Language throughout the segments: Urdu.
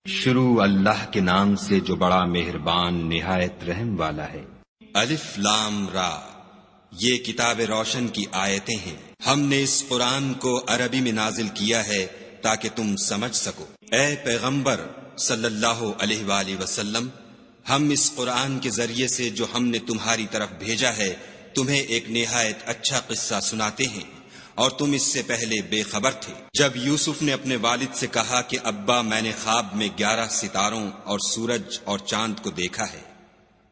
شروع اللہ کے نام سے جو بڑا مہربان نہایت رحم والا ہے۔ الف لام را، یہ کتاب روشن کی آیتیں ہیں۔ ہم نے اس قرآن کو عربی میں نازل کیا ہے تاکہ تم سمجھ سکو۔ اے پیغمبر صلی اللہ علیہ وآلہ وسلم، ہم اس قرآن کے ذریعے سے جو ہم نے تمہاری طرف بھیجا ہے تمہیں ایک نہایت اچھا قصہ سناتے ہیں، اور تم اس سے پہلے بے خبر تھے۔ جب یوسف نے اپنے والد سے کہا کہ ابا میں نے خواب میں 11 ستاروں اور سورج اور چاند کو دیکھا ہے،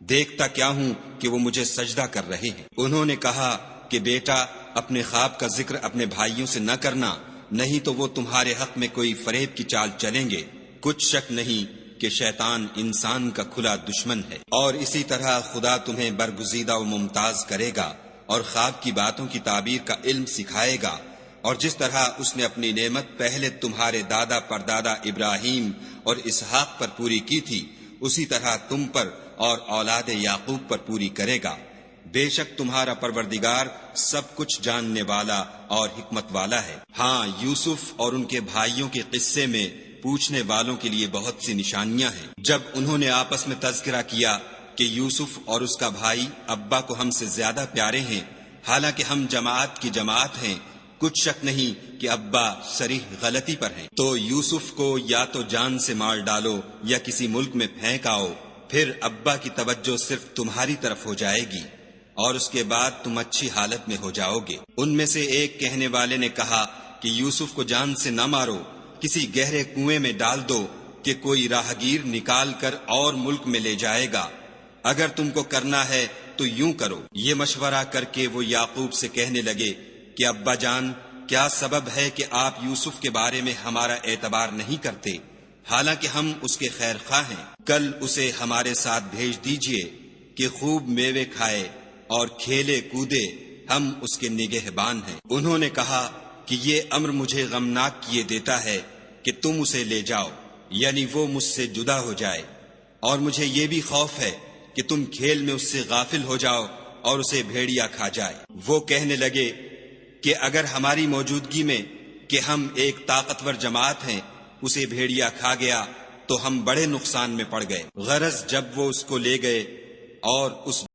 دیکھتا کیا ہوں کہ وہ مجھے سجدہ کر رہے ہیں۔ انہوں نے کہا کہ بیٹا اپنے خواب کا ذکر اپنے بھائیوں سے نہ کرنا، نہیں تو وہ تمہارے حق میں کوئی فریب کی چال چلیں گے۔ کچھ شک نہیں کہ شیطان انسان کا کھلا دشمن ہے، اور اسی طرح خدا تمہیں برگزیدہ و ممتاز کرے گا اور خواب کی باتوں کی تعبیر کا علم سکھائے گا، اور جس طرح اس نے اپنی نعمت پہلے تمہارے دادا پردادا ابراہیم اور اسحاق پر پوری کی تھی، اسی طرح تم پر اور اولاد یعقوب پر پوری کرے گا۔ بے شک تمہارا پروردگار سب کچھ جاننے والا اور حکمت والا ہے۔ ہاں، یوسف اور ان کے بھائیوں کے قصے میں پوچھنے والوں کے لیے بہت سی نشانیاں ہیں۔ جب انہوں نے آپس میں تذکرہ کیا کہ یوسف اور اس کا بھائی ابا کو ہم سے زیادہ پیارے ہیں، حالانکہ ہم جماعت کی جماعت ہیں، کچھ شک نہیں کہ ابا صریح غلطی پر ہیں، تو یوسف کو یا تو جان سے مار ڈالو یا کسی ملک میں پھینک آؤ، پھر ابا کی توجہ صرف تمہاری طرف ہو جائے گی اور اس کے بعد تم اچھی حالت میں ہو جاؤ گے۔ ان میں سے ایک کہنے والے نے کہا کہ یوسف کو جان سے نہ مارو، کسی گہرے کنویں میں ڈال دو کہ کوئی راہگیر نکال کر اور ملک میں لے جائے گا، اگر تم کو کرنا ہے تو یوں کرو۔ یہ مشورہ کر کے وہ یعقوب سے کہنے لگے کہ ابا جان، کیا سبب ہے کہ آپ یوسف کے بارے میں ہمارا اعتبار نہیں کرتے، حالانکہ ہم اس کے خیر خواہ ہیں؟ کل اسے ہمارے ساتھ بھیج دیجئے کہ خوب میوے کھائے اور کھیلے کودے، ہم اس کے نگہبان ہیں۔ انہوں نے کہا کہ یہ امر مجھے غمناک کیے دیتا ہے کہ تم اسے لے جاؤ، یعنی وہ مجھ سے جدا ہو جائے، اور مجھے یہ بھی خوف ہے کہ تم کھیل میں اس سے غافل ہو جاؤ اور اسے بھیڑیا کھا جائے۔ وہ کہنے لگے کہ اگر ہماری موجودگی میں کہ ہم ایک طاقتور جماعت ہیں اسے بھیڑیا کھا گیا تو ہم بڑے نقصان میں پڑ گئے۔ غرض جب وہ اس کو لے گئے اور اس